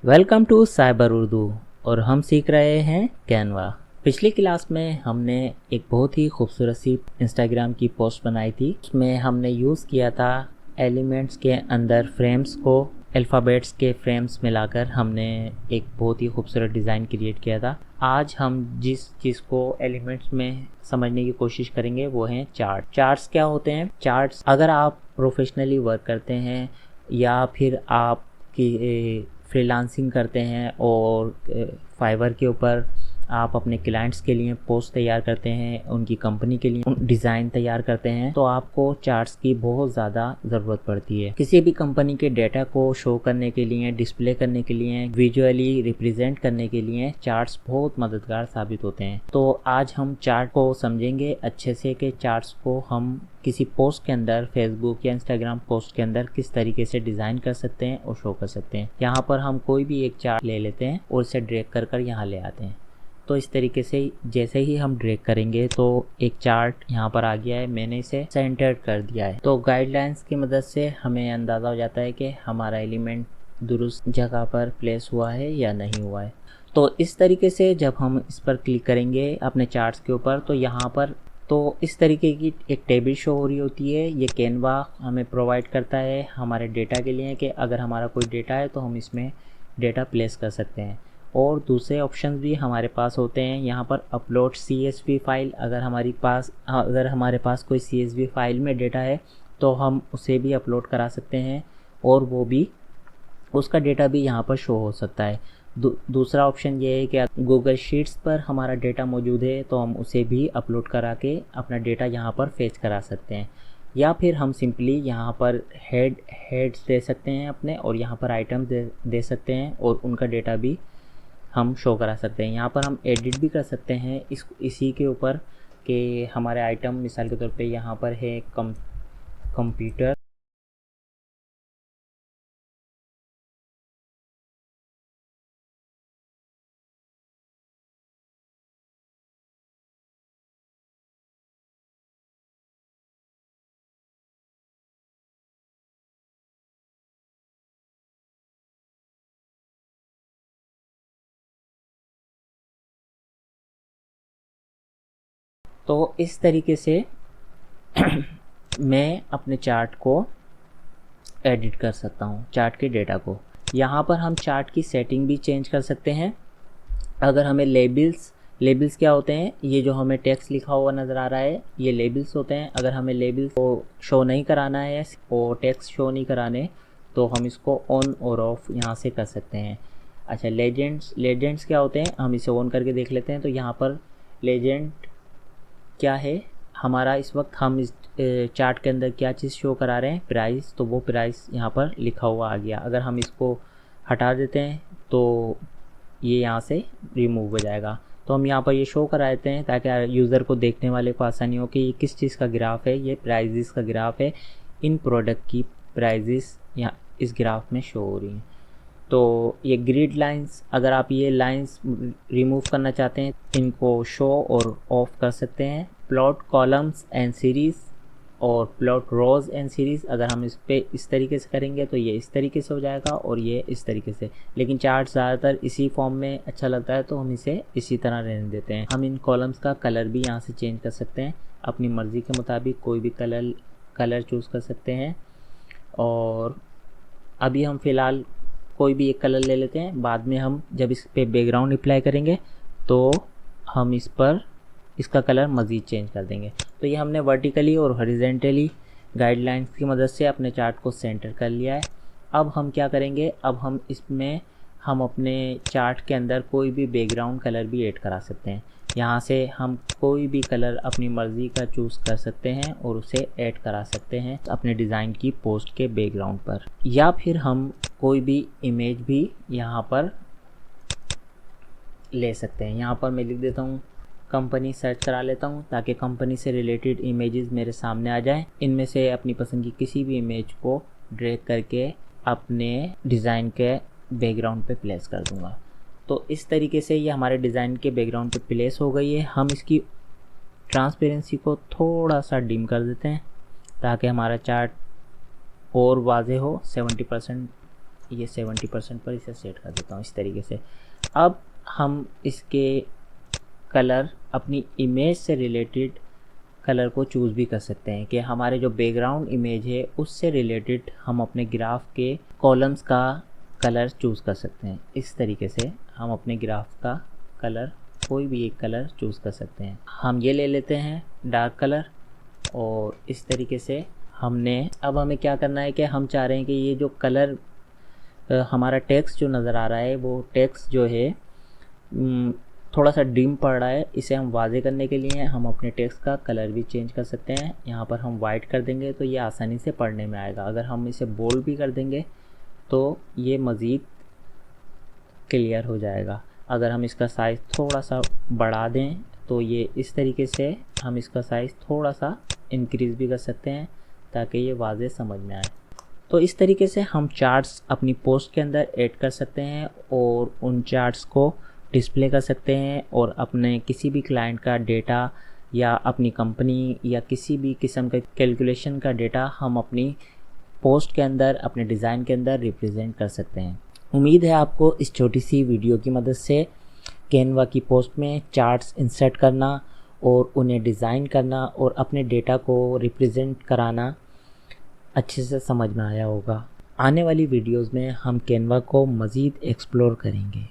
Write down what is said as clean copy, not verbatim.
Welcome to cyber Urdu और हम सीख रहे हैं कैनवा। पिछली क्लास में हमने एक बहुत ही खूबसूरत सी इंस्टाग्राम की पोस्ट बनाई थी। उसमें हमने यूज़ किया था एलिमेंट्स के अंदर फ्रेम्स को, अल्फ़ाबेट्स के फ्रेम्स मिलाकर हमने एक बहुत ही खूबसूरत डिज़ाइन क्रिएट किया था। आज हम जिस चीज़ को एलिमेंट्स में समझने की कोशिश करेंगे वो हैं चार्ट। चार्ट्स क्या होते हैं? चार्ट्स अगर आप प्रोफेशनली वर्क करते हैं या फिर आप कि फ्रीलांसिंग करते हैं और फाइवर के ऊपर आप अपने क्लाइंट्स के लिए पोस्ट तैयार करते हैं, उनकी कंपनी के लिए डिज़ाइन तैयार करते हैं, तो आपको चार्ट्स की बहुत ज़्यादा ज़रूरत पड़ती है। किसी भी कंपनी के डेटा को शो करने के लिए, डिस्प्ले करने के लिए, विजुअली रिप्रेजेंट करने के लिए चार्ट्स बहुत मददगार साबित होते हैं। तो आज हम चार्ट को समझेंगे अच्छे से कि चार्ट्स को हम किसी पोस्ट के अंदर, फेसबुक या इंस्टाग्राम पोस्ट के अंदर किस तरीके से डिज़ाइन कर सकते हैं और शो कर सकते हैं। यहाँ पर हम कोई भी एक चार्ट ले लेते हैं और इसे ड्रैग कर यहाँ ले आते हैं। तो इस तरीके से जैसे ही हम ड्रैग करेंगे तो एक चार्ट यहाँ पर आ गया है। मैंने इसे सेंटर कर दिया है। तो गाइडलाइंस की मदद से हमें अंदाज़ा हो जाता है कि हमारा एलिमेंट दुरुस्त जगह पर प्लेस हुआ है या नहीं हुआ है। तो इस तरीके से जब हम इस पर क्लिक करेंगे अपने चार्ट्स के ऊपर, तो यहाँ पर तो इस तरीके की एक टेबल शो हो रही होती है। ये कैनवा हमें प्रोवाइड करता है हमारे डेटा के लिए कि अगर हमारा कोई डेटा है तो हम इसमें डेटा प्लेस कर सकते हैं। और दूसरे ऑप्शन भी हमारे पास होते हैं। यहाँ पर अपलोड CSV फाइल, अगर हमारे पास कोई CSV फाइल में डेटा है तो हम उसे भी अपलोड करा सकते हैं और वो भी उसका डेटा भी यहाँ पर शो हो सकता है। दूसरा ऑप्शन ये है कि गूगल शीट्स पर हमारा डेटा मौजूद है तो हम उसे भी अपलोड करा के अपना डेटा यहाँ पर फेच करा सकते हैं। या फिर हम सिंपली यहाँ पर हेड्स दे सकते हैं अपने, और यहाँ पर आइटम्स दे सकते हैं और उनका डेटा भी हम शो करा सकते हैं। यहाँ पर हम एडिट भी कर सकते हैं इसी के ऊपर कि हमारे आइटम, मिसाल के तौर पे यहाँ पर है कंप्यूटर। तो इस तरीके से मैं अपने चार्ट को एडिट कर सकता हूँ, चार्ट के डेटा को। यहाँ पर हम चार्ट की सेटिंग भी चेंज कर सकते हैं। अगर हमें लेबल्स क्या होते हैं? ये जो हमें टेक्स्ट लिखा हुआ नज़र आ रहा है ये लेबल्स होते हैं। अगर हमें लेबल्स को शो नहीं कराना है और टेक्स्ट शो नहीं कराने तो हम इसको ऑन और ऑफ यहाँ से कर सकते हैं। अच्छा, लेजेंड्स क्या होते हैं? हम इसे ऑन करके देख लेते हैं। तो यहाँ पर लेजेंड क्या है हमारा? इस वक्त हम इस चार्ट के अंदर क्या चीज़ शो करा रहे हैं? प्राइस। तो वो प्राइस यहाँ पर लिखा हुआ आ गया। अगर हम इसको हटा देते हैं तो ये यहाँ से रिमूव हो जाएगा। तो हम यहाँ पर ये शो करा देते हैं ताकि यूज़र को, देखने वाले को आसानी हो कि ये किस चीज़ का ग्राफ है। ये प्राइजेस का ग्राफ है। इन प्रोडक्ट की प्राइजेस यहाँ इस ग्राफ में शो हो रही हैं। तो ये ग्रिड लाइंस, अगर आप ये लाइंस रिमूव करना चाहते हैं इनको शो और ऑफ कर सकते हैं। प्लॉट कॉलम्स एंड सीरीज़ और प्लॉट रोज़ एंड सीरीज़, अगर हम इस पे इस तरीके से करेंगे तो ये इस तरीके से हो जाएगा और ये इस तरीके से। लेकिन चार्ट ज़्यादातर इसी फॉर्म में अच्छा लगता है तो हम इसे इसी तरह रहने देते हैं। हम इन कॉलम्स का कलर भी यहाँ से चेंज कर सकते हैं। अपनी मर्ज़ी के मुताबिक कोई भी कलर चूज़ कर सकते हैं। और अभी हम फ़िलहाल कोई भी एक कलर ले लेते हैं। बाद में हम जब इस पे बैकग्राउंड अप्लाई करेंगे तो हम इस पर इसका कलर मज़ीद चेंज कर देंगे। तो ये हमने वर्टिकली और हॉरिजॉन्टली गाइडलाइंस की मदद से अपने चार्ट को सेंटर कर लिया है। अब हम क्या करेंगे? अब हम अपने चार्ट के अंदर कोई भी बैकग्राउंड कलर भी ऐड करा सकते हैं। यहाँ से हम कोई भी कलर अपनी मर्ज़ी का चूज़ कर सकते हैं और उसे ऐड करा सकते हैं अपने डिज़ाइन की पोस्ट के बैकग्राउंड पर। या फिर हम कोई भी इमेज भी यहाँ पर ले सकते हैं। यहाँ पर मैं लिख देता हूँ कंपनी, सर्च करा लेता हूँ ताकि कंपनी से रिलेटेड इमेजेस मेरे सामने आ जाएं। इनमें से अपनी पसंद की किसी भी इमेज को ड्रैग करके अपने डिज़ाइन के बैकग्राउंड पे प्लेस कर दूँगा। तो इस तरीके से ये हमारे डिज़ाइन के बैकग्राउंड पे प्लेस हो गई है। हम इसकी ट्रांसपेरेंसी को थोड़ा सा डिम कर देते हैं ताकि हमारा चार्ट और वाज़े हो। 70% ये 70% पर इसे सेट कर देता हूँ इस तरीके से। अब हम इसके कलर अपनी इमेज से रिलेटेड कलर को चूज़ भी कर सकते हैं कि हमारे जो बैकग्राउंड इमेज है उससे रिलेटेड हम अपने ग्राफ के कॉलम्स का कलर चूज़ कर सकते हैं। इस तरीके से हम अपने ग्राफ का कलर कोई भी एक कलर चूज़ कर सकते हैं। हम ये ले लेते हैं डार्क कलर और इस तरीके से अब हमें क्या करना है कि हम चाह रहे हैं कि ये जो कलर हमारा टेक्स्ट जो नज़र आ रहा है वो टेक्स्ट जो है थोड़ा सा डिम पड़ रहा है। इसे हम वाज़े करने के लिए हम अपने टेक्स्ट का कलर भी चेंज कर सकते हैं। यहाँ पर हम वाइट कर देंगे तो ये आसानी से पढ़ने में आएगा। अगर हम इसे बोल्ड भी कर देंगे तो ये मज़ीद क्लियर हो जाएगा। अगर हम इसका साइज़ थोड़ा सा बढ़ा दें तो ये इस तरीके से हम इसका साइज़ थोड़ा सा इंक्रीज़ भी कर सकते हैं ताकि ये वाज़े समझ में आए। तो इस तरीके से हम चार्ट्स अपनी पोस्ट के अंदर ऐड कर सकते हैं और उन चार्ट्स को डिस्प्ले कर सकते हैं और अपने किसी भी क्लाइंट का डेटा या अपनी कंपनी या किसी भी किस्म का कैलकुलेशन का डेटा हम अपनी पोस्ट के अंदर अपने डिज़ाइन के अंदर रिप्रेजेंट कर सकते हैं। उम्मीद है आपको इस छोटी सी वीडियो की मदद से कैनवा की पोस्ट में चार्ट्स इंसर्ट करना और उन्हें डिज़ाइन करना और अपने डेटा को रिप्रेजेंट कराना अच्छे से समझ में आया होगा। आने वाली वीडियोस में हम कैनवा को मज़ीद एक्सप्लोर करेंगे।